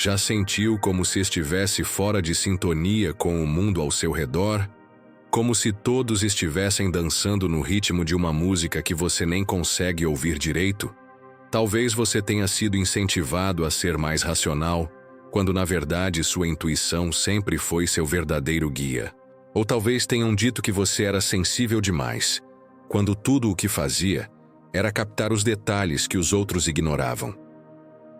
Já sentiu como se estivesse fora de sintonia com o mundo ao seu redor? Como se todos estivessem dançando no ritmo de uma música que você nem consegue ouvir direito? Talvez você tenha sido incentivado a ser mais racional, quando na verdade sua intuição sempre foi seu verdadeiro guia. Ou talvez tenham dito que você era sensível demais, quando tudo o que fazia era captar os detalhes que os outros ignoravam.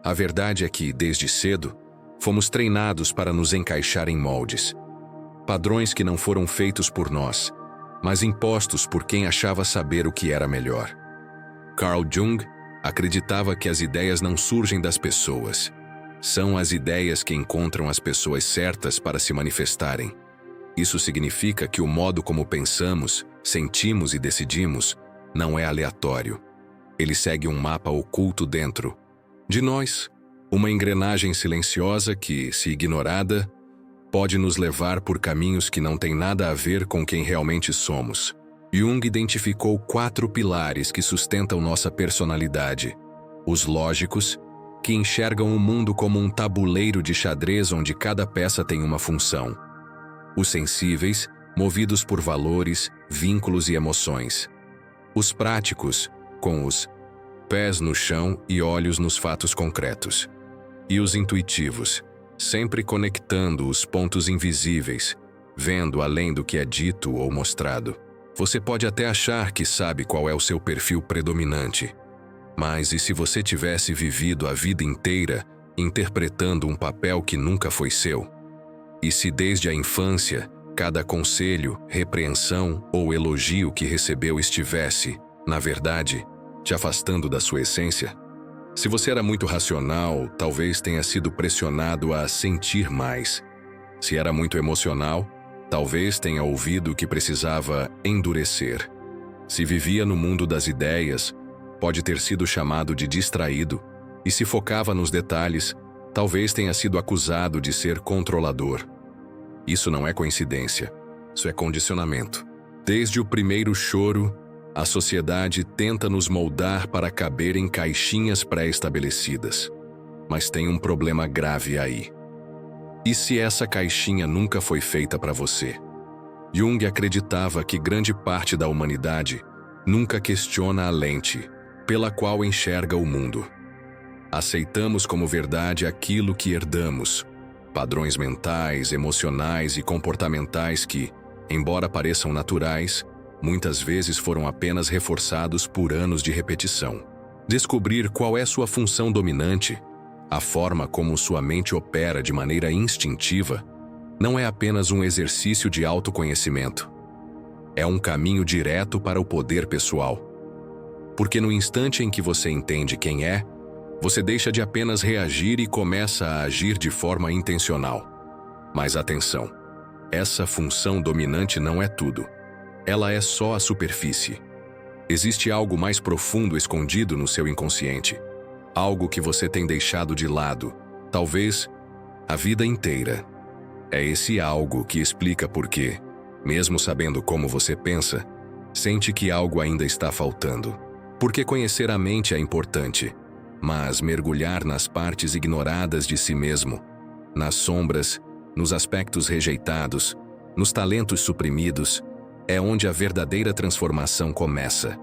A verdade é que, desde cedo, fomos treinados para nos encaixar em moldes. Padrões que não foram feitos por nós, mas impostos por quem achava saber o que era melhor. Carl Jung acreditava que as ideias não surgem das pessoas. São as ideias que encontram as pessoas certas para se manifestarem. Isso significa que o modo como pensamos, sentimos e decidimos não é aleatório. Ele segue um mapa oculto dentro de nós, uma engrenagem silenciosa que, se ignorada, pode nos levar por caminhos que não têm nada a ver com quem realmente somos. Jung identificou 4 pilares que sustentam nossa personalidade. Os lógicos, que enxergam o mundo como um tabuleiro de xadrez onde cada peça tem uma função. Os sensíveis, movidos por valores, vínculos e emoções. Os práticos, com os pés no chão e olhos nos fatos concretos. E os intuitivos, sempre conectando os pontos invisíveis, vendo além do que é dito ou mostrado. Você pode até achar que sabe qual é o seu perfil predominante. Mas e se você tivesse vivido a vida inteira interpretando um papel que nunca foi seu? E se desde a infância, cada conselho, repreensão ou elogio que recebeu estivesse, na verdade, te afastando da sua essência? Se você era muito racional, talvez tenha sido pressionado a sentir mais. Se era muito emocional, talvez tenha ouvido que precisava endurecer. Se vivia no mundo das ideias, pode ter sido chamado de distraído. E se focava nos detalhes, talvez tenha sido acusado de ser controlador. Isso não é coincidência, isso é condicionamento. Desde o primeiro choro, a sociedade tenta nos moldar para caber em caixinhas pré-estabelecidas. Mas tem um problema grave aí. E se essa caixinha nunca foi feita para você? Jung acreditava que grande parte da humanidade nunca questiona a lente pela qual enxerga o mundo. Aceitamos como verdade aquilo que herdamos, padrões mentais, emocionais e comportamentais que, embora pareçam naturais, muitas vezes foram apenas reforçados por anos de repetição. Descobrir qual é sua função dominante, a forma como sua mente opera de maneira instintiva, não é apenas um exercício de autoconhecimento. É um caminho direto para o poder pessoal. Porque no instante em que você entende quem é, você deixa de apenas reagir e começa a agir de forma intencional. Mas atenção, essa função dominante não é tudo. Ela é só a superfície. Existe algo mais profundo escondido no seu inconsciente. Algo que você tem deixado de lado, talvez a vida inteira. É esse algo que explica por que, mesmo sabendo como você pensa, sente que algo ainda está faltando. Porque conhecer a mente é importante, mas mergulhar nas partes ignoradas de si mesmo, nas sombras, nos aspectos rejeitados, nos talentos suprimidos, é onde a verdadeira transformação começa.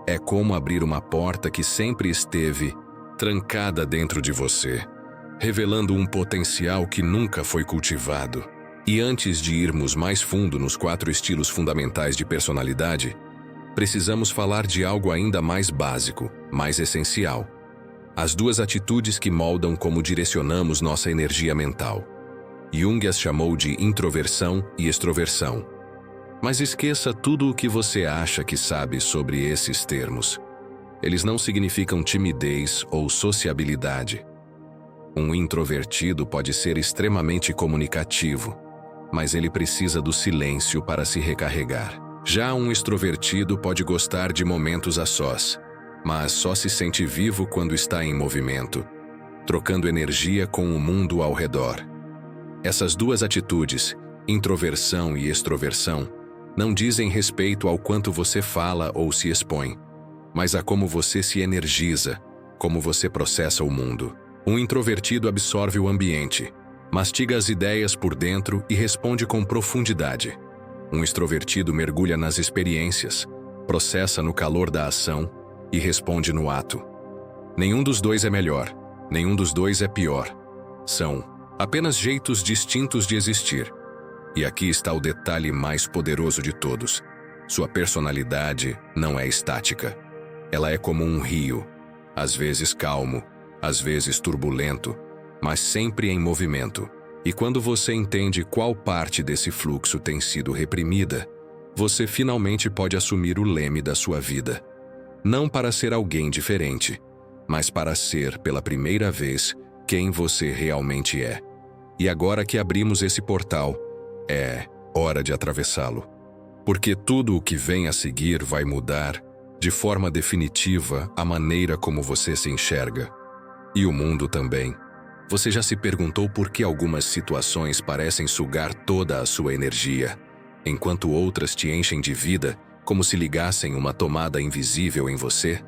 É como abrir uma porta que sempre esteve trancada dentro de você, revelando um potencial que nunca foi cultivado. E antes de irmos mais fundo nos 4 estilos fundamentais de personalidade, precisamos falar de algo ainda mais básico, mais essencial. As 2 atitudes que moldam como direcionamos nossa energia mental. Jung as chamou de introversão e extroversão. Mas esqueça tudo o que você acha que sabe sobre esses termos. Eles não significam timidez ou sociabilidade. Um introvertido pode ser extremamente comunicativo, mas ele precisa do silêncio para se recarregar. Já um extrovertido pode gostar de momentos a sós, mas só se sente vivo quando está em movimento, trocando energia com o mundo ao redor. Essas 2 atitudes, introversão e extroversão, não dizem respeito ao quanto você fala ou se expõe, mas a como você se energiza, como você processa o mundo. Um introvertido absorve o ambiente, mastiga as ideias por dentro e responde com profundidade. Um extrovertido mergulha nas experiências, processa no calor da ação e responde no ato. Nenhum dos dois é melhor, nenhum dos dois é pior. São apenas jeitos distintos de existir. E aqui está o detalhe mais poderoso de todos. Sua personalidade não é estática. Ela é como um rio, às vezes calmo, às vezes turbulento, mas sempre em movimento. E quando você entende qual parte desse fluxo tem sido reprimida, você finalmente pode assumir o leme da sua vida. Não para ser alguém diferente, mas para ser, pela primeira vez, quem você realmente é. E agora que abrimos esse portal, é hora de atravessá-lo. Porque tudo o que vem a seguir vai mudar, de forma definitiva, a maneira como você se enxerga. E o mundo também. Você já se perguntou por que algumas situações parecem sugar toda a sua energia, enquanto outras te enchem de vida, como se ligassem uma tomada invisível em você?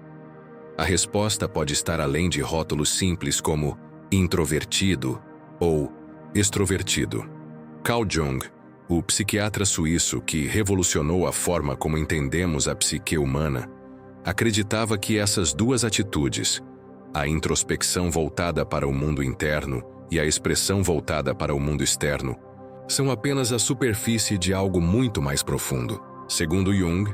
A resposta pode estar além de rótulos simples como introvertido ou extrovertido. Carl Jung, o psiquiatra suíço que revolucionou a forma como entendemos a psique humana, acreditava que essas duas atitudes, a introspecção voltada para o mundo interno e a expressão voltada para o mundo externo, são apenas a superfície de algo muito mais profundo. Segundo Jung,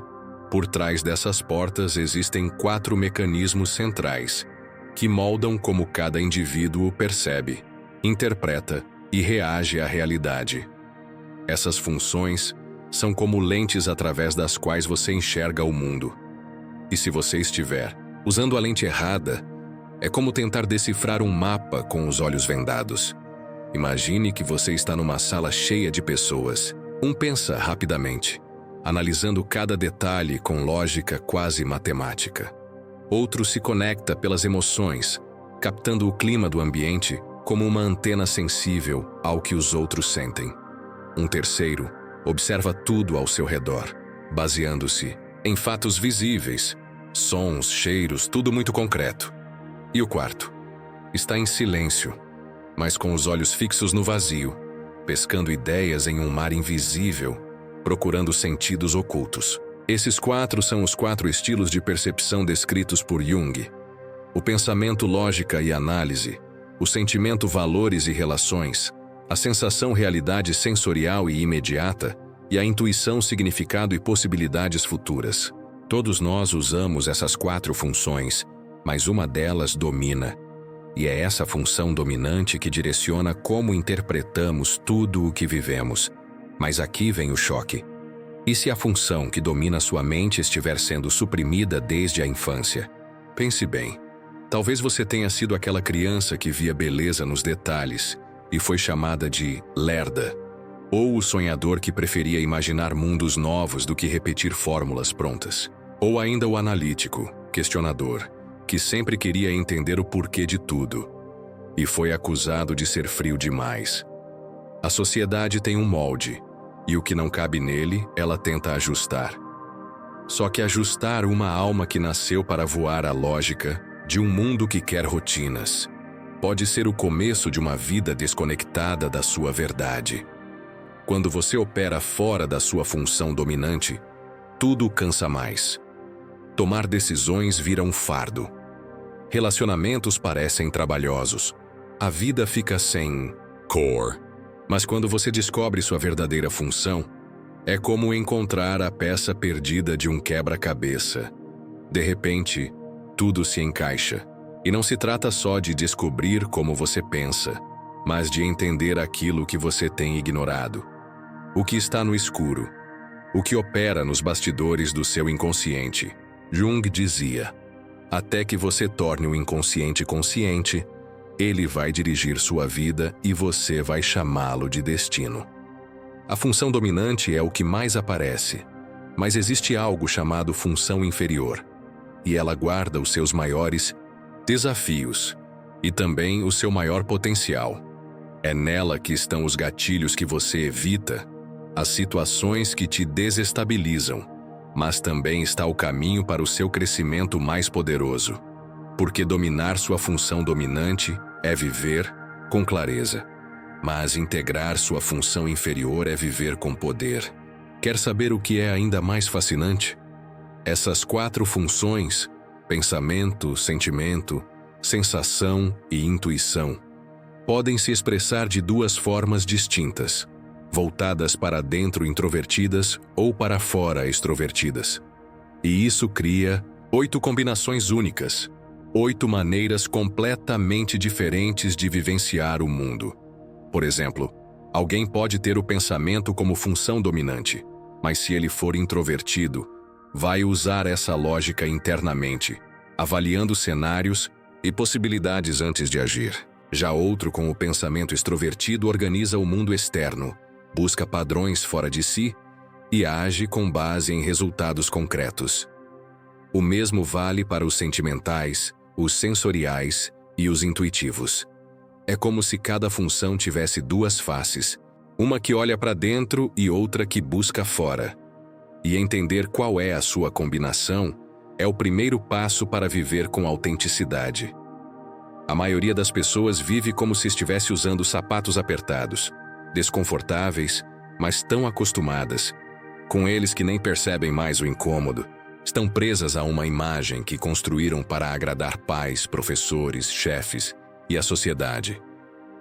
por trás dessas portas existem 4 mecanismos centrais que moldam como cada indivíduo percebe, interpreta e reage à realidade. Essas funções são como lentes através das quais você enxerga o mundo. E se você estiver usando a lente errada, é como tentar decifrar um mapa com os olhos vendados. Imagine que você está numa sala cheia de pessoas. Um pensa rapidamente, analisando cada detalhe com lógica quase matemática. Outro se conecta pelas emoções, captando o clima do ambiente como uma antena sensível ao que os outros sentem. Um terceiro observa tudo ao seu redor, baseando-se em fatos visíveis, sons, cheiros, tudo muito concreto. E o quarto está em silêncio, mas com os olhos fixos no vazio, pescando ideias em um mar invisível, procurando sentidos ocultos. Esses 4 são os 4 estilos de percepção descritos por Jung: o pensamento, lógica e análise, o sentimento, valores e relações, a sensação, realidade sensorial e imediata, e a intuição, significado e possibilidades futuras. Todos nós usamos essas 4 funções, mas uma delas domina. E é essa função dominante que direciona como interpretamos tudo o que vivemos. Mas aqui vem o choque. E se a função que domina sua mente estiver sendo suprimida desde a infância? Pense bem. Talvez você tenha sido aquela criança que via beleza nos detalhes e foi chamada de lerda, ou o sonhador que preferia imaginar mundos novos do que repetir fórmulas prontas, ou ainda o analítico, questionador, que sempre queria entender o porquê de tudo, e foi acusado de ser frio demais. A sociedade tem um molde, e o que não cabe nele, ela tenta ajustar. Só que ajustar uma alma que nasceu para voar à lógica de um mundo que quer rotinas pode ser o começo de uma vida desconectada da sua verdade. Quando você opera fora da sua função dominante, tudo cansa mais. Tomar decisões vira um fardo. Relacionamentos parecem trabalhosos. A vida fica sem cor. Mas quando você descobre sua verdadeira função, é como encontrar a peça perdida de um quebra-cabeça. De repente, tudo se encaixa. E não se trata só de descobrir como você pensa, mas de entender aquilo que você tem ignorado. O que está no escuro. O que opera nos bastidores do seu inconsciente. Jung dizia: até que você torne o inconsciente consciente, ele vai dirigir sua vida e você vai chamá-lo de destino. A função dominante é o que mais aparece, mas existe algo chamado função inferior, e ela guarda os seus maiores desafios e também o seu maior potencial. É nela que estão os gatilhos que você evita, as situações que te desestabilizam, mas também está o caminho para o seu crescimento mais poderoso. porque dominar sua função dominante é viver com clareza, mas integrar sua função inferior é viver com poder. Quer saber o que é ainda mais fascinante? Essas 4 funções, pensamento, sentimento, sensação e intuição, podem se expressar de 2 formas distintas, voltadas para dentro introvertidas ou para fora extrovertidas. E isso cria 8 combinações únicas, 8 maneiras completamente diferentes de vivenciar o mundo. Por exemplo, alguém pode ter o pensamento como função dominante, mas se ele for introvertido, vai usar essa lógica internamente, avaliando cenários e possibilidades antes de agir. Já outro com o pensamento extrovertido organiza o mundo externo, busca padrões fora de si e age com base em resultados concretos. O mesmo vale para os sentimentais, os sensoriais e os intuitivos. É como se cada função tivesse 2 faces, uma que olha para dentro e outra que busca fora. E entender qual é a sua combinação é o primeiro passo para viver com autenticidade. A maioria das pessoas vive como se estivesse usando sapatos apertados, desconfortáveis, mas tão acostumadas, com eles que nem percebem mais o incômodo. Estão presas a uma imagem que construíram para agradar pais, professores, chefes e a sociedade.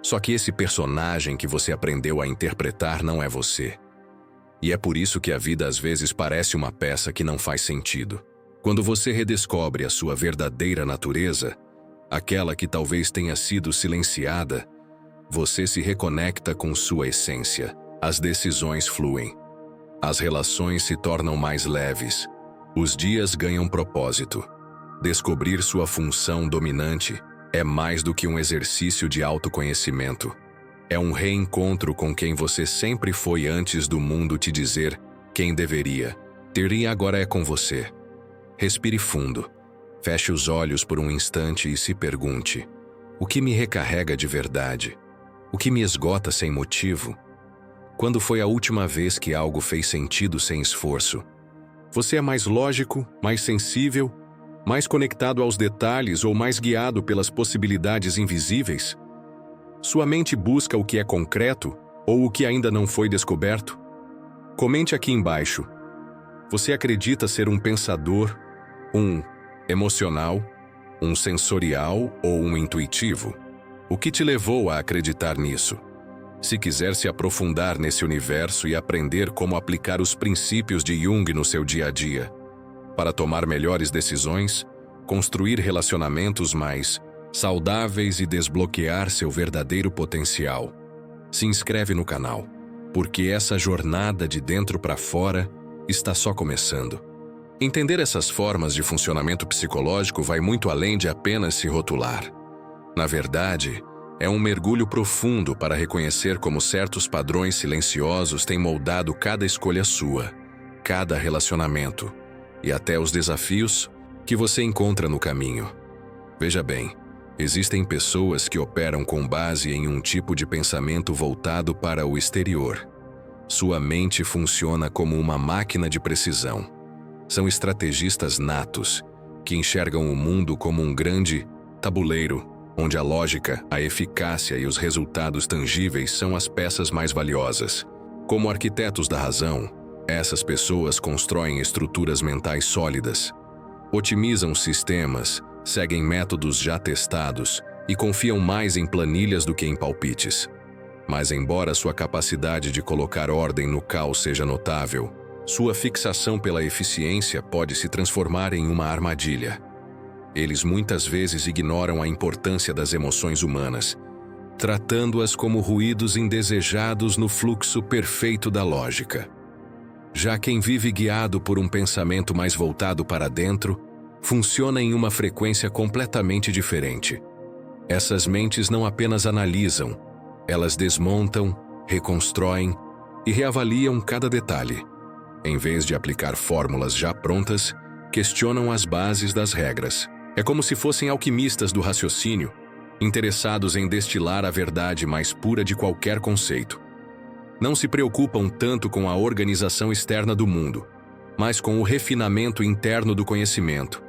Só que esse personagem que você aprendeu a interpretar não é você. E é por isso que a vida às vezes parece uma peça que não faz sentido. Quando você redescobre a sua verdadeira natureza, aquela que talvez tenha sido silenciada, você se reconecta com sua essência. As decisões fluem. As relações se tornam mais leves. Os dias ganham propósito. Descobrir sua função dominante é mais do que um exercício de autoconhecimento. É um reencontro com quem você sempre foi antes do mundo te dizer quem deveria. Teria agora é com você. Respire fundo. Feche os olhos por um instante e se pergunte: o que me recarrega de verdade? O que me esgota sem motivo? Quando foi a última vez que algo fez sentido sem esforço? Você é mais lógico, mais sensível, mais conectado aos detalhes ou mais guiado pelas possibilidades invisíveis? Sua mente busca o que é concreto ou o que ainda não foi descoberto? Comente aqui embaixo. Você acredita ser um pensador, um emocional, um sensorial ou um intuitivo? O que te levou a acreditar nisso? Se quiser se aprofundar nesse universo e aprender como aplicar os princípios de Jung no seu dia a dia, para tomar melhores decisões, construir relacionamentos mais saudáveis e desbloquear seu verdadeiro potencial, se inscreve no canal, porque essa jornada de dentro para fora está só começando. Entender essas formas de funcionamento psicológico vai muito além de apenas se rotular. Na verdade, é um mergulho profundo para reconhecer como certos padrões silenciosos têm moldado cada escolha sua, cada relacionamento e até os desafios que você encontra no caminho. Veja bem, existem pessoas que operam com base em um tipo de pensamento voltado para o exterior. Sua mente funciona como uma máquina de precisão. São estrategistas natos, que enxergam o mundo como um grande tabuleiro, onde a lógica, a eficácia e os resultados tangíveis são as peças mais valiosas. Como arquitetos da razão, essas pessoas constroem estruturas mentais sólidas, otimizam sistemas, seguem métodos já testados e confiam mais em planilhas do que em palpites. Mas embora sua capacidade de colocar ordem no caos seja notável, sua fixação pela eficiência pode se transformar em uma armadilha. Eles muitas vezes ignoram a importância das emoções humanas, tratando-as como ruídos indesejados no fluxo perfeito da lógica. Já quem vive guiado por um pensamento mais voltado para dentro, funciona em uma frequência completamente diferente. Essas mentes não apenas analisam, elas desmontam, reconstroem e reavaliam cada detalhe. Em vez de aplicar fórmulas já prontas, questionam as bases das regras. É como se fossem alquimistas do raciocínio, interessados em destilar a verdade mais pura de qualquer conceito. Não se preocupam tanto com a organização externa do mundo, mas com o refinamento interno do conhecimento.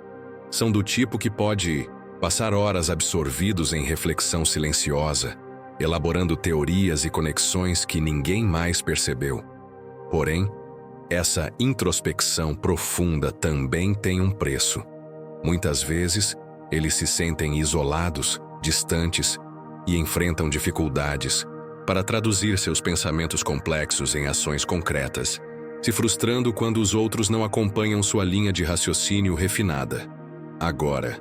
São do tipo que pode Passar horas absorvidos em reflexão silenciosa, elaborando teorias e conexões que ninguém mais percebeu. Porém, essa introspecção profunda também tem um preço. Muitas vezes, eles se sentem isolados, distantes e enfrentam dificuldades para traduzir seus pensamentos complexos em ações concretas, se frustrando quando os outros não acompanham sua linha de raciocínio refinada. Agora,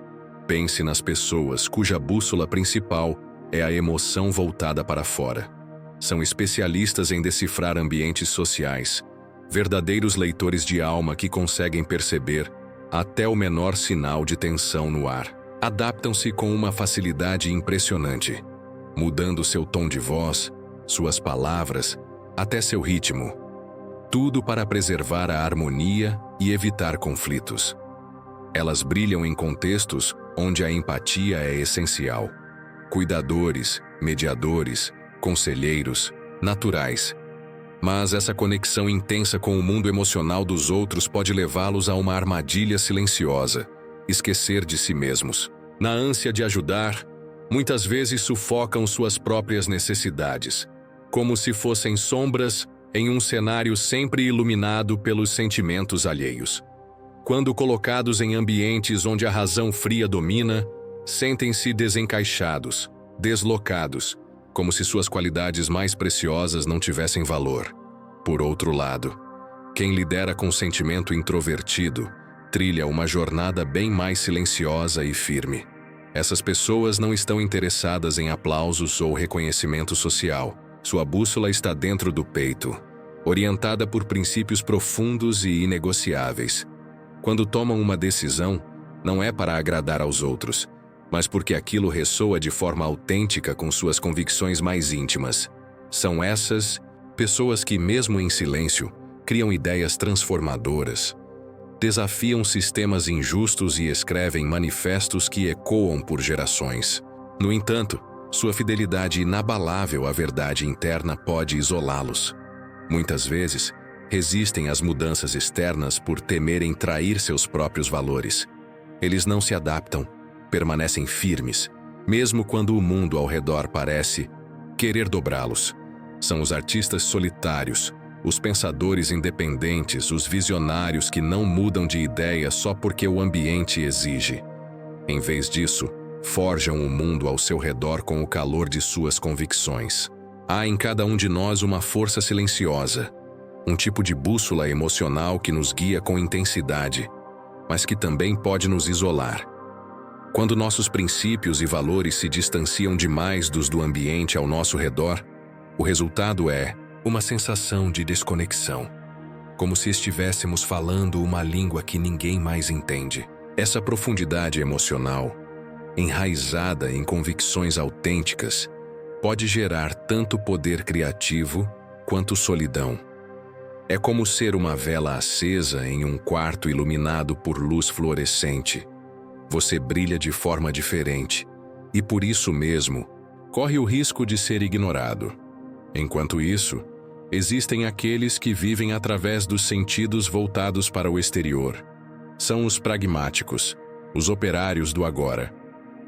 pense nas pessoas cuja bússola principal é a emoção voltada para fora. São especialistas em decifrar ambientes sociais, verdadeiros leitores de alma que conseguem perceber até o menor sinal de tensão no ar. Adaptam-se com uma facilidade impressionante, mudando seu tom de voz, suas palavras, até seu ritmo. Tudo para preservar a harmonia e evitar conflitos. Elas brilham em contextos onde a empatia é essencial. Cuidadores, mediadores, conselheiros, naturais. Mas essa conexão intensa com o mundo emocional dos outros pode levá-los a uma armadilha silenciosa, esquecer de si mesmos. Na ânsia de ajudar, muitas vezes sufocam suas próprias necessidades, como se fossem sombras em um cenário sempre iluminado pelos sentimentos alheios. Quando colocados em ambientes onde a razão fria domina, sentem-se desencaixados, deslocados, como se suas qualidades mais preciosas não tivessem valor. Por outro lado, quem lidera com sentimento introvertido trilha uma jornada bem mais silenciosa e firme. Essas pessoas não estão interessadas em aplausos ou reconhecimento social. Sua bússola está dentro do peito, orientada por princípios profundos e inegociáveis. Quando tomam uma decisão, não é para agradar aos outros, mas porque aquilo ressoa de forma autêntica com suas convicções mais íntimas. São essas pessoas que, mesmo em silêncio, criam ideias transformadoras, desafiam sistemas injustos e escrevem manifestos que ecoam por gerações. No entanto, sua fidelidade inabalável à verdade interna pode isolá-los. Muitas vezes, resistem às mudanças externas por temerem trair seus próprios valores. Eles não se adaptam, permanecem firmes, mesmo quando o mundo ao redor parece querer dobrá-los. São os artistas solitários, os pensadores independentes, os visionários que não mudam de ideia só porque o ambiente exige. Em vez disso, forjam o mundo ao seu redor com o calor de suas convicções. Há em cada um de nós uma força silenciosa, um tipo de bússola emocional que nos guia com intensidade, mas que também pode nos isolar. Quando nossos princípios e valores se distanciam demais dos do ambiente ao nosso redor, o resultado é uma sensação de desconexão, como se estivéssemos falando uma língua que ninguém mais entende. Essa profundidade emocional, enraizada em convicções autênticas, pode gerar tanto poder criativo quanto solidão. É como ser uma vela acesa em um quarto iluminado por luz fluorescente. Você brilha de forma diferente e, por isso mesmo, corre o risco de ser ignorado. Enquanto isso, existem aqueles que vivem através dos sentidos voltados para o exterior. São os pragmáticos, os operários do agora.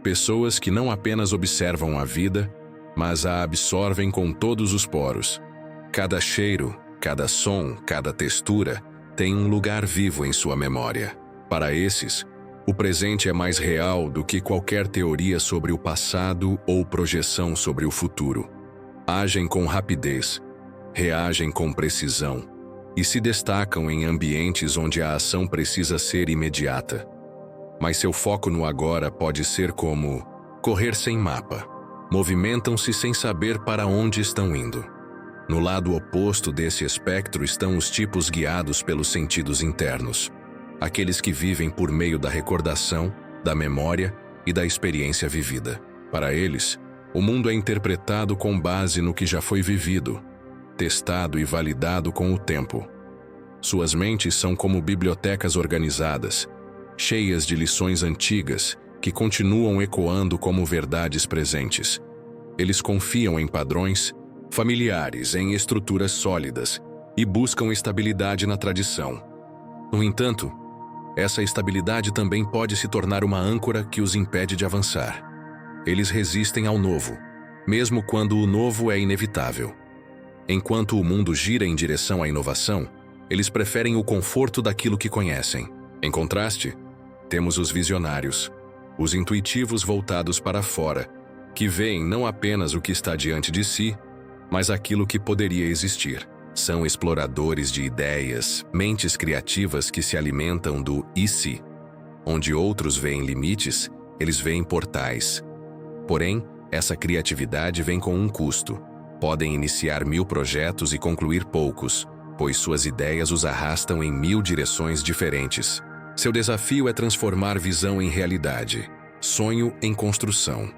Pessoas que não apenas observam a vida, mas a absorvem com todos os poros. Cada cheiro, cada som, cada textura tem um lugar vivo em sua memória. Para esses, o presente é mais real do que qualquer teoria sobre o passado ou projeção sobre o futuro. Agem com rapidez, reagem com precisão e se destacam em ambientes onde a ação precisa ser imediata. Mas seu foco no agora pode ser como correr sem mapa. Movimentam-se sem saber para onde estão indo. No lado oposto desse espectro estão os tipos guiados pelos sentidos internos. Aqueles que vivem por meio da recordação, da memória e da experiência vivida. Para eles, o mundo é interpretado com base no que já foi vivido, testado e validado com o tempo. Suas mentes são como bibliotecas organizadas, cheias de lições antigas que continuam ecoando como verdades presentes. Eles confiam em padrões familiares, em estruturas sólidas e buscam estabilidade na tradição. No entanto, essa estabilidade também pode se tornar uma âncora que os impede de avançar. Eles resistem ao novo, mesmo quando o novo é inevitável. Enquanto o mundo gira em direção à inovação, eles preferem o conforto daquilo que conhecem. Em contraste, temos os visionários, os intuitivos voltados para fora, que veem não apenas o que está diante de si, mas aquilo que poderia existir. São exploradores de ideias, mentes criativas que se alimentam do e se. Onde outros veem limites, eles veem portais. Porém, essa criatividade vem com um custo. Podem iniciar 1000 projetos e concluir poucos, pois suas ideias os arrastam em 1000 direções diferentes. Seu desafio é transformar visão em realidade, sonho em construção.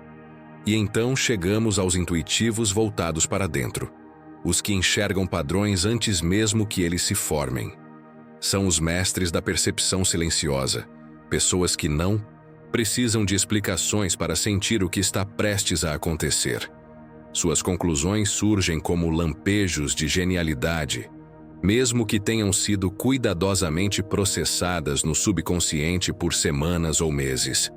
E então chegamos aos intuitivos voltados para dentro, os que enxergam padrões antes mesmo que eles se formem. São os mestres da percepção silenciosa, pessoas que não precisam de explicações para sentir o que está prestes a acontecer. Suas conclusões surgem como lampejos de genialidade, mesmo que tenham sido cuidadosamente processadas no subconsciente por semanas ou meses.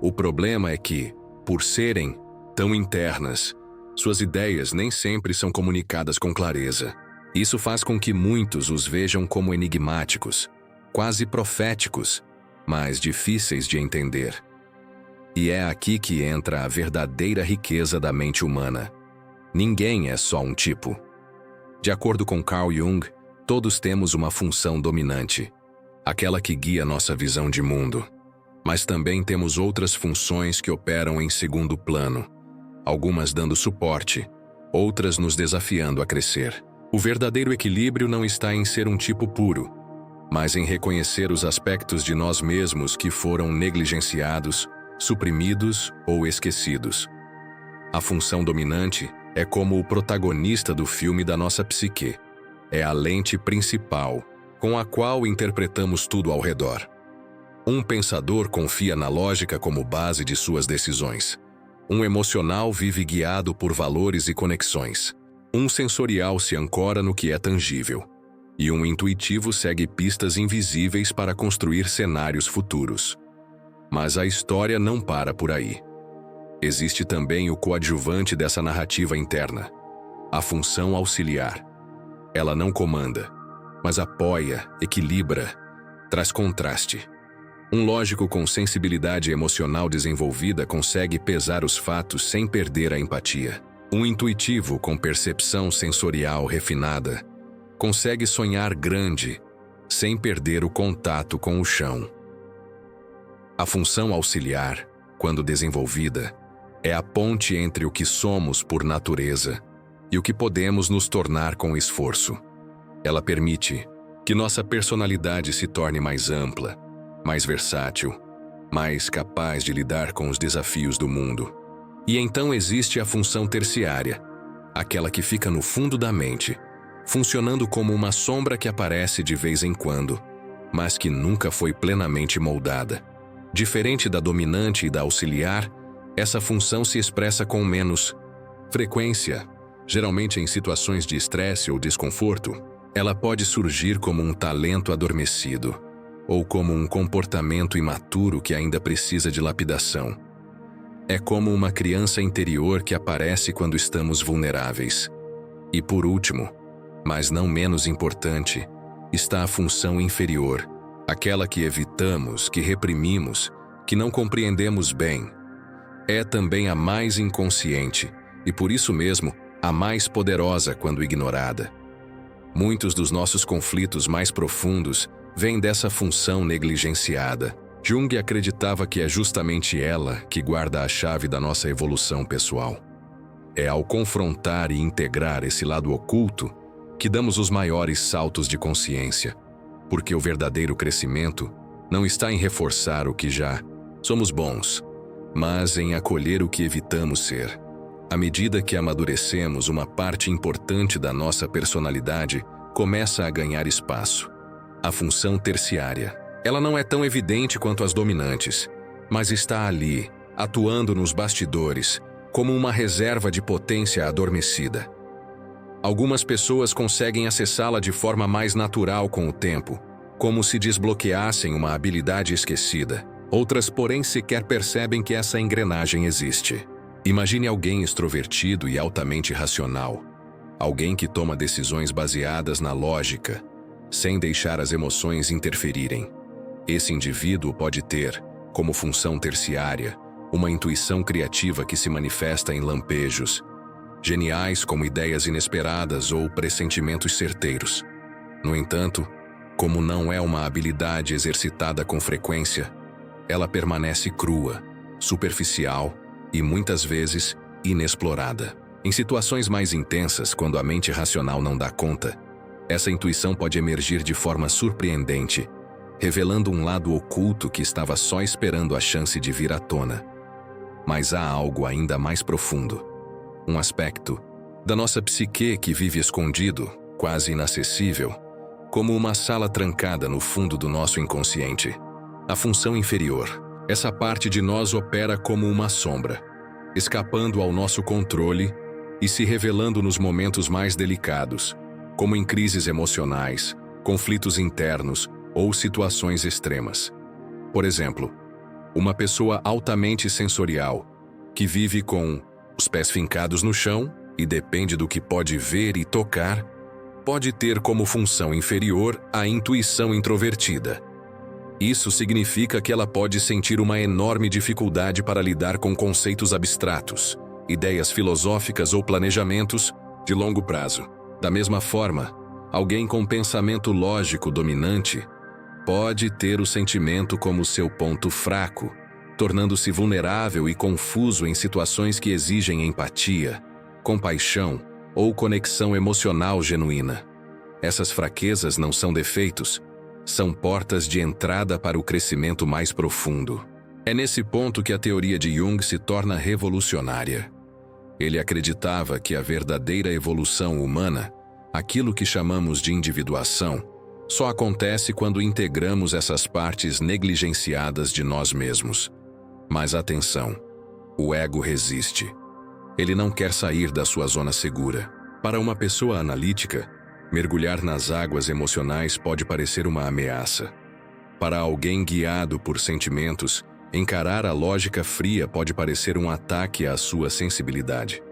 O problema é que, por serem tão internas, suas ideias nem sempre são comunicadas com clareza. Isso faz com que muitos os vejam como enigmáticos, quase proféticos, mas difíceis de entender. E é aqui que entra a verdadeira riqueza da mente humana. Ninguém é só um tipo. De acordo com Carl Jung, todos temos uma função dominante, aquela que guia nossa visão de mundo. Mas também temos outras funções que operam em segundo plano, algumas dando suporte, outras nos desafiando a crescer. O verdadeiro equilíbrio não está em ser um tipo puro, mas em reconhecer os aspectos de nós mesmos que foram negligenciados, suprimidos ou esquecidos. A função dominante é como o protagonista do filme da nossa psique. É a lente principal, com a qual interpretamos tudo ao redor. Um pensador confia na lógica como base de suas decisões. Um emocional vive guiado por valores e conexões. Um sensorial se ancora no que é tangível. E um intuitivo segue pistas invisíveis para construir cenários futuros. Mas a história não para por aí. Existe também o coadjuvante dessa narrativa interna, a função auxiliar. Ela não comanda, mas apoia, equilibra, traz contraste. Um lógico com sensibilidade emocional desenvolvida consegue pesar os fatos sem perder a empatia. Um intuitivo com percepção sensorial refinada consegue sonhar grande, sem perder o contato com o chão. A função auxiliar, quando desenvolvida, é a ponte entre o que somos por natureza e o que podemos nos tornar com esforço. Ela permite que nossa personalidade se torne mais ampla, mais versátil, mais capaz de lidar com os desafios do mundo. E então existe a função terciária, aquela que fica no fundo da mente, funcionando como uma sombra que aparece de vez em quando, mas que nunca foi plenamente moldada. Diferente da dominante e da auxiliar, essa função se expressa com menos frequência, geralmente em situações de estresse ou desconforto. Ela pode surgir como um talento adormecido, ou como um comportamento imaturo que ainda precisa de lapidação. É como uma criança interior que aparece quando estamos vulneráveis. E por último, mas não menos importante, está a função inferior, aquela que evitamos, que reprimimos, que não compreendemos bem. É também a mais inconsciente, e por isso mesmo, a mais poderosa quando ignorada. Muitos dos nossos conflitos mais profundos vêm dessa função negligenciada. Jung acreditava que é justamente ela que guarda a chave da nossa evolução pessoal. É ao confrontar e integrar esse lado oculto que damos os maiores saltos de consciência, porque o verdadeiro crescimento não está em reforçar o que já somos bons, mas em acolher o que evitamos ser. À medida que amadurecemos, uma parte importante da nossa personalidade começa a ganhar espaço. A função terciária. Ela não é tão evidente quanto as dominantes, mas está ali, atuando nos bastidores, como uma reserva de potência adormecida. Algumas pessoas conseguem acessá-la de forma mais natural com o tempo, como se desbloqueassem uma habilidade esquecida. Outras, porém, sequer percebem que essa engrenagem existe. Imagine alguém extrovertido e altamente racional. Alguém que toma decisões baseadas na lógica, sem deixar as emoções interferirem. Esse indivíduo pode ter, como função terciária, uma intuição criativa que se manifesta em lampejos, geniais como ideias inesperadas ou pressentimentos certeiros. No entanto, como não é uma habilidade exercitada com frequência, ela permanece crua, superficial e, muitas vezes, inexplorada. Em situações mais intensas, quando a mente racional não dá conta, essa intuição pode emergir de forma surpreendente, revelando um lado oculto que estava só esperando a chance de vir à tona. Mas há algo ainda mais profundo. Um aspecto da nossa psique que vive escondido, quase inacessível, como uma sala trancada no fundo do nosso inconsciente. A função inferior. Essa parte de nós opera como uma sombra, escapando ao nosso controle e se revelando nos momentos mais delicados, como em crises emocionais, conflitos internos ou situações extremas. Por exemplo, uma pessoa altamente sensorial, que vive com os pés fincados no chão e depende do que pode ver e tocar, pode ter como função inferior a intuição introvertida. Isso significa que ela pode sentir uma enorme dificuldade para lidar com conceitos abstratos, ideias filosóficas ou planejamentos de longo prazo. Da mesma forma, alguém com pensamento lógico dominante pode ter o sentimento como seu ponto fraco, tornando-se vulnerável e confuso em situações que exigem empatia, compaixão ou conexão emocional genuína. Essas fraquezas não são defeitos, são portas de entrada para o crescimento mais profundo. É nesse ponto que a teoria de Jung se torna revolucionária. Ele acreditava que a verdadeira evolução humana, aquilo que chamamos de individuação, só acontece quando integramos essas partes negligenciadas de nós mesmos. Mas atenção, o ego resiste. Ele não quer sair da sua zona segura. Para uma pessoa analítica, mergulhar nas águas emocionais pode parecer uma ameaça. Para alguém guiado por sentimentos, encarar a lógica fria pode parecer um ataque à sua sensibilidade.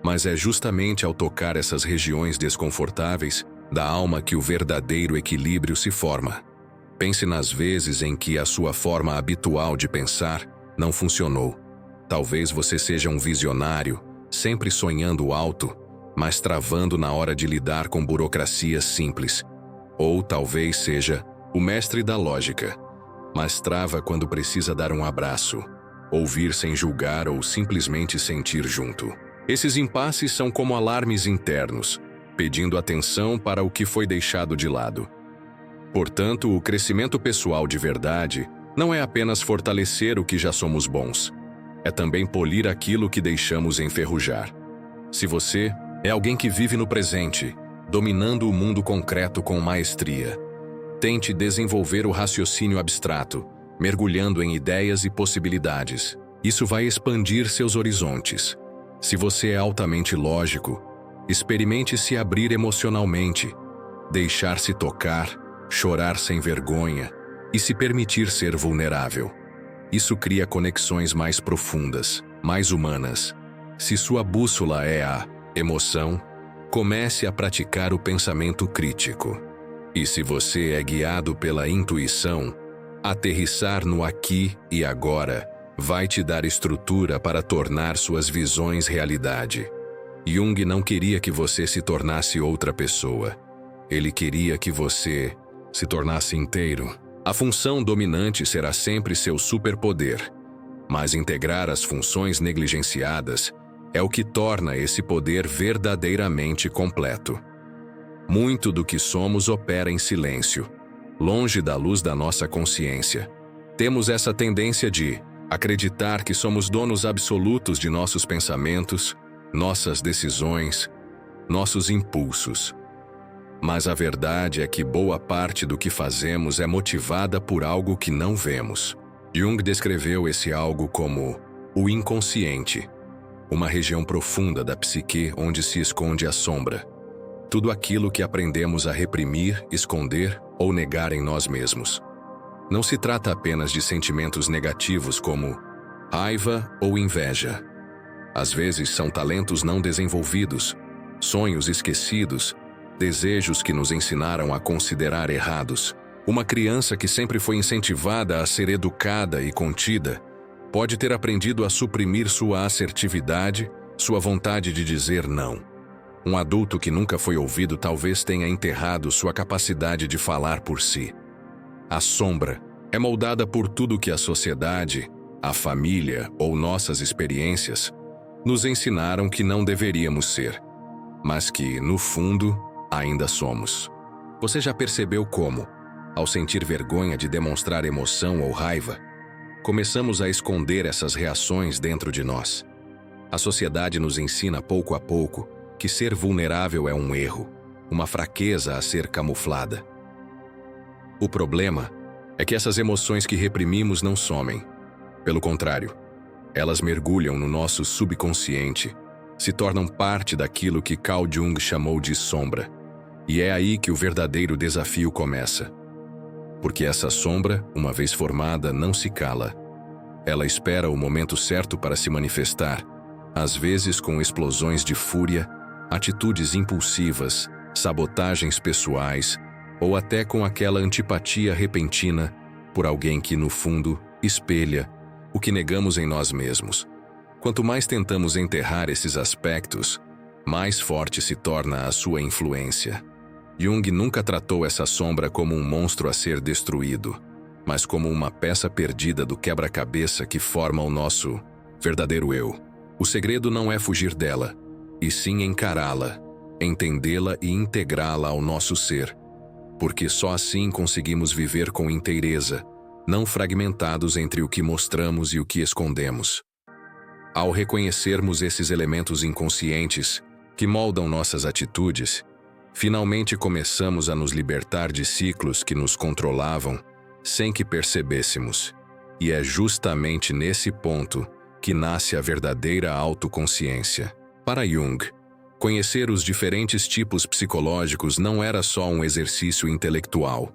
Mas é justamente ao tocar essas regiões desconfortáveis da alma que o verdadeiro equilíbrio se forma. Pense nas vezes em que a sua forma habitual de pensar não funcionou. Talvez você seja um visionário, sempre sonhando alto, mas travando na hora de lidar com burocracias simples. Ou talvez seja o mestre da lógica, mas trava quando precisa dar um abraço, ouvir sem julgar ou simplesmente sentir junto. Esses impasses são como alarmes internos, pedindo atenção para o que foi deixado de lado. Portanto, o crescimento pessoal de verdade não é apenas fortalecer o que já somos bons, é também polir aquilo que deixamos enferrujar. Se você é alguém que vive no presente, dominando o mundo concreto com maestria, tente desenvolver o raciocínio abstrato, mergulhando em ideias e possibilidades. Isso vai expandir seus horizontes. Se você é altamente lógico, experimente se abrir emocionalmente, deixar-se tocar, chorar sem vergonha e se permitir ser vulnerável. Isso cria conexões mais profundas, mais humanas. Se sua bússola é a emoção, comece a praticar o pensamento crítico. E se você é guiado pela intuição, aterrissar no aqui e agora vai te dar estrutura para tornar suas visões realidade. Jung não queria que você se tornasse outra pessoa. Ele queria que você se tornasse inteiro. A função dominante será sempre seu superpoder, mas integrar as funções negligenciadas é o que torna esse poder verdadeiramente completo. Muito do que somos opera em silêncio, longe da luz da nossa consciência. Temos essa tendência de acreditar que somos donos absolutos de nossos pensamentos, nossas decisões, nossos impulsos. Mas a verdade é que boa parte do que fazemos é motivada por algo que não vemos. Jung descreveu esse algo como o inconsciente, uma região profunda da psique onde se esconde a sombra. Tudo aquilo que aprendemos a reprimir, esconder ou negar em nós mesmos. Não se trata apenas de sentimentos negativos como raiva ou inveja. Às vezes são talentos não desenvolvidos, sonhos esquecidos, desejos que nos ensinaram a considerar errados. Uma criança que sempre foi incentivada a ser educada e contida pode ter aprendido a suprimir sua assertividade, sua vontade de dizer não. Um adulto que nunca foi ouvido talvez tenha enterrado sua capacidade de falar por si. A sombra é moldada por tudo que a sociedade, a família ou nossas experiências nos ensinaram que não deveríamos ser, mas que, no fundo, ainda somos. Você já percebeu como, ao sentir vergonha de demonstrar emoção ou raiva, começamos a esconder essas reações dentro de nós? A sociedade nos ensina pouco a pouco que ser vulnerável é um erro, uma fraqueza a ser camuflada. O problema é que essas emoções que reprimimos não somem. Pelo contrário, elas mergulham no nosso subconsciente, se tornam parte daquilo que Carl Jung chamou de sombra. E é aí que o verdadeiro desafio começa. Porque essa sombra, uma vez formada, não se cala. Ela espera o momento certo para se manifestar, às vezes com explosões de fúria, atitudes impulsivas, sabotagens pessoais, ou até com aquela antipatia repentina por alguém que, no fundo, espelha o que negamos em nós mesmos. Quanto mais tentamos enterrar esses aspectos, mais forte se torna a sua influência. Jung nunca tratou essa sombra como um monstro a ser destruído, mas como uma peça perdida do quebra-cabeça que forma o nosso verdadeiro eu. O segredo não é fugir dela, e sim encará-la, entendê-la e integrá-la ao nosso ser, porque só assim conseguimos viver com inteireza, não fragmentados entre o que mostramos e o que escondemos. Ao reconhecermos esses elementos inconscientes que moldam nossas atitudes, finalmente começamos a nos libertar de ciclos que nos controlavam sem que percebêssemos. E é justamente nesse ponto que nasce a verdadeira autoconsciência. Para Jung, conhecer os diferentes tipos psicológicos não era só um exercício intelectual.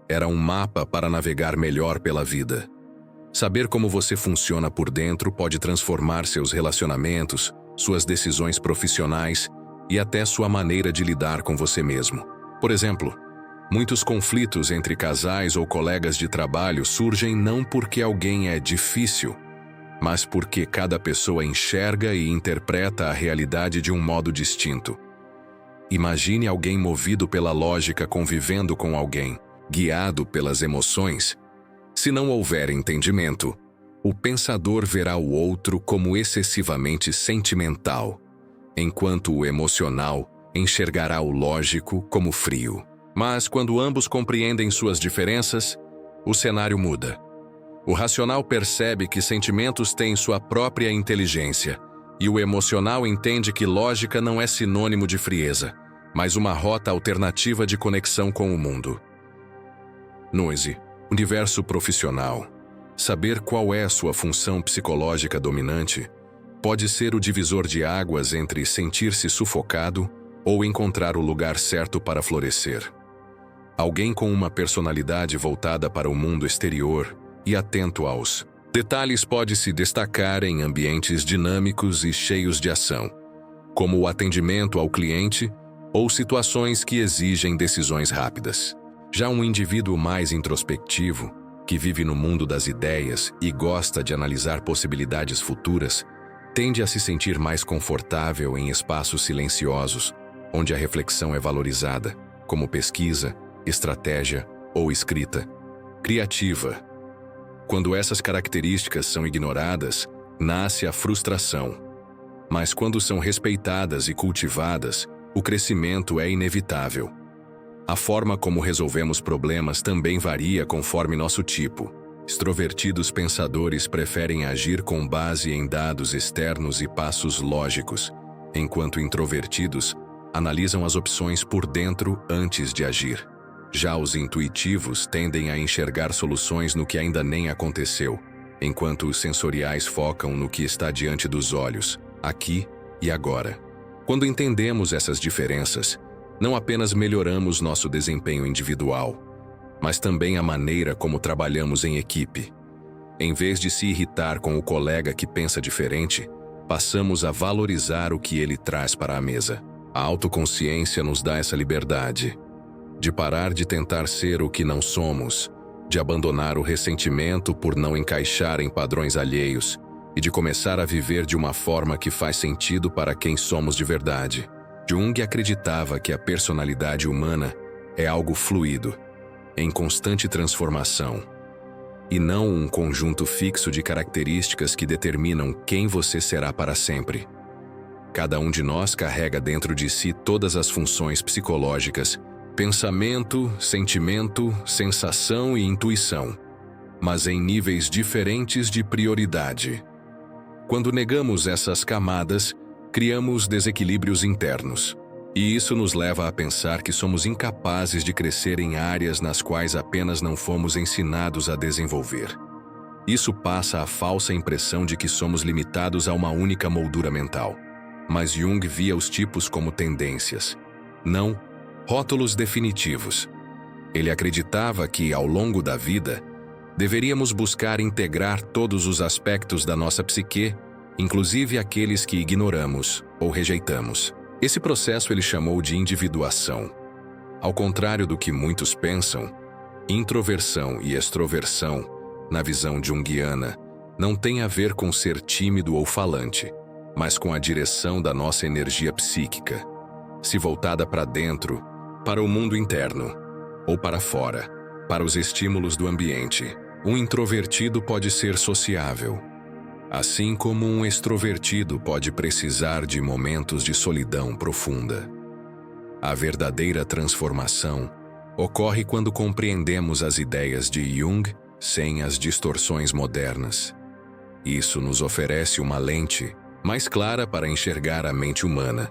Era um mapa para navegar melhor pela vida. Saber como você funciona por dentro pode transformar seus relacionamentos, suas decisões profissionais e até sua maneira de lidar com você mesmo. Por exemplo, muitos conflitos entre casais ou colegas de trabalho surgem não porque alguém é difícil, mas porque cada pessoa enxerga e interpreta a realidade de um modo distinto. Imagine alguém movido pela lógica convivendo com alguém, guiado pelas emoções. Se não houver entendimento, o pensador verá o outro como excessivamente sentimental, enquanto o emocional enxergará o lógico como frio. Mas quando ambos compreendem suas diferenças, o cenário muda. O racional percebe que sentimentos têm sua própria inteligência, e o emocional entende que lógica não é sinônimo de frieza, mas uma rota alternativa de conexão com o mundo. Noise, universo profissional. Saber qual é a sua função psicológica dominante pode ser o divisor de águas entre sentir-se sufocado ou encontrar o lugar certo para florescer. Alguém com uma personalidade voltada para o mundo exterior e atento aos detalhes pode se destacar em ambientes dinâmicos e cheios de ação, como o atendimento ao cliente ou situações que exigem decisões rápidas. Já um indivíduo mais introspectivo, que vive no mundo das ideias e gosta de analisar possibilidades futuras, tende a se sentir mais confortável em espaços silenciosos, onde a reflexão é valorizada, como pesquisa, estratégia ou escrita. Criativa. Quando essas características são ignoradas, nasce a frustração. Mas quando são respeitadas e cultivadas, o crescimento é inevitável. A forma como resolvemos problemas também varia conforme nosso tipo. Extrovertidos pensadores preferem agir com base em dados externos e passos lógicos, enquanto introvertidos analisam as opções por dentro antes de agir. Já os intuitivos tendem a enxergar soluções no que ainda nem aconteceu, enquanto os sensoriais focam no que está diante dos olhos, aqui e agora. Quando entendemos essas diferenças, não apenas melhoramos nosso desempenho individual, mas também a maneira como trabalhamos em equipe. Em vez de se irritar com o colega que pensa diferente, passamos a valorizar o que ele traz para a mesa. A autoconsciência nos dá essa liberdade de parar de tentar ser o que não somos, de abandonar o ressentimento por não encaixar em padrões alheios e de começar a viver de uma forma que faz sentido para quem somos de verdade. Jung acreditava que a personalidade humana é algo fluido, em constante transformação, e não um conjunto fixo de características que determinam quem você será para sempre. Cada um de nós carrega dentro de si todas as funções psicológicas: pensamento, sentimento, sensação e intuição, mas em níveis diferentes de prioridade. Quando negamos essas camadas, criamos desequilíbrios internos. E isso nos leva a pensar que somos incapazes de crescer em áreas nas quais apenas não fomos ensinados a desenvolver. Isso passa a falsa impressão de que somos limitados a uma única moldura mental. Mas Jung via os tipos como tendências, não rótulos definitivos. Ele acreditava que, ao longo da vida, deveríamos buscar integrar todos os aspectos da nossa psique, inclusive aqueles que ignoramos ou rejeitamos. Esse processo ele chamou de individuação. Ao contrário do que muitos pensam, introversão e extroversão, na visão junguiana, não tem a ver com ser tímido ou falante, mas com a direção da nossa energia psíquica, se voltada para dentro, para o mundo interno, ou para fora, para os estímulos do ambiente. Um introvertido pode ser sociável, assim como um extrovertido pode precisar de momentos de solidão profunda. A verdadeira transformação ocorre quando compreendemos as ideias de Jung sem as distorções modernas. Isso nos oferece uma lente mais clara para enxergar a mente humana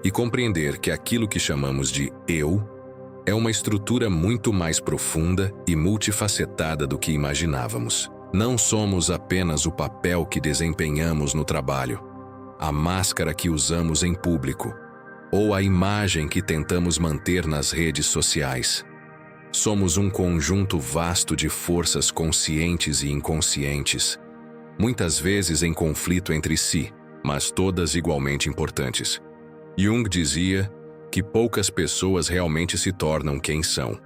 e compreender que aquilo que chamamos de eu é uma estrutura muito mais profunda e multifacetada do que imaginávamos. Não somos apenas o papel que desempenhamos no trabalho, a máscara que usamos em público, ou a imagem que tentamos manter nas redes sociais. Somos um conjunto vasto de forças conscientes e inconscientes, muitas vezes em conflito entre si, mas todas igualmente importantes. Jung dizia que poucas pessoas realmente se tornam quem são,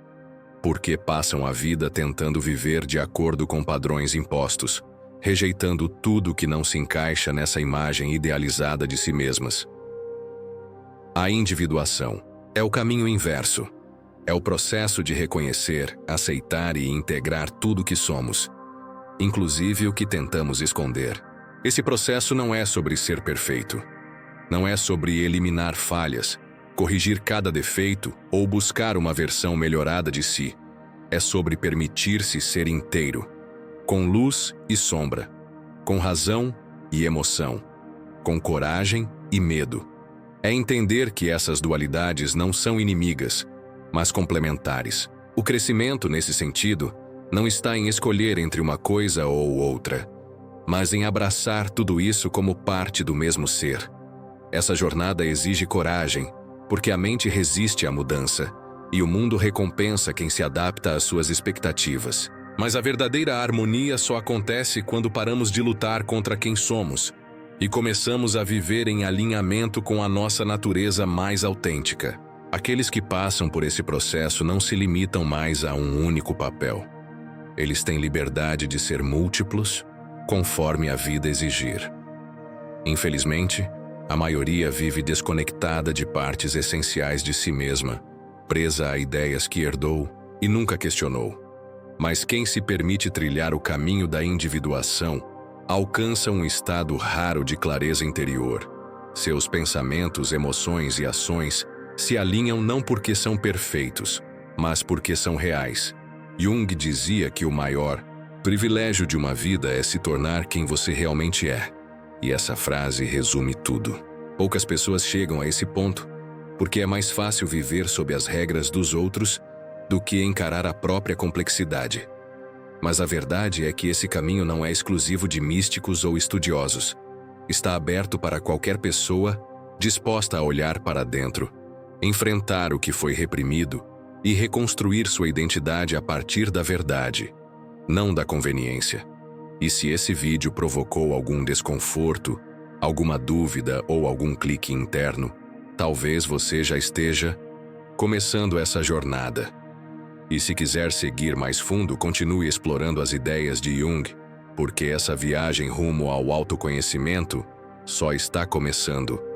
porque passam a vida tentando viver de acordo com padrões impostos, rejeitando tudo que não se encaixa nessa imagem idealizada de si mesmas. A individuação é o caminho inverso. É o processo de reconhecer, aceitar e integrar tudo que somos, inclusive o que tentamos esconder. Esse processo não é sobre ser perfeito. Não é sobre eliminar falhas, corrigir cada defeito ou buscar uma versão melhorada de si. É sobre permitir-se ser inteiro, com luz e sombra, com razão e emoção, com coragem e medo. É entender que essas dualidades não são inimigas, mas complementares. O crescimento, nesse sentido, não está em escolher entre uma coisa ou outra, mas em abraçar tudo isso como parte do mesmo ser. Essa jornada exige coragem, porque a mente resiste à mudança, e o mundo recompensa quem se adapta às suas expectativas. Mas a verdadeira harmonia só acontece quando paramos de lutar contra quem somos e começamos a viver em alinhamento com a nossa natureza mais autêntica. Aqueles que passam por esse processo não se limitam mais a um único papel. Eles têm liberdade de ser múltiplos, conforme a vida exigir. Infelizmente, a maioria vive desconectada de partes essenciais de si mesma, presa a ideias que herdou e nunca questionou. Mas quem se permite trilhar o caminho da individuação alcança um estado raro de clareza interior. Seus pensamentos, emoções e ações se alinham não porque são perfeitos, mas porque são reais. Jung dizia que o maior privilégio de uma vida é se tornar quem você realmente é. E essa frase resume tudo. Poucas pessoas chegam a esse ponto, porque é mais fácil viver sob as regras dos outros do que encarar a própria complexidade. Mas a verdade é que esse caminho não é exclusivo de místicos ou estudiosos. Está aberto para qualquer pessoa disposta a olhar para dentro, enfrentar o que foi reprimido e reconstruir sua identidade a partir da verdade, não da conveniência. E se esse vídeo provocou algum desconforto, alguma dúvida ou algum clique interno, talvez você já esteja começando essa jornada. E se quiser seguir mais fundo, continue explorando as ideias de Jung, porque essa viagem rumo ao autoconhecimento só está começando.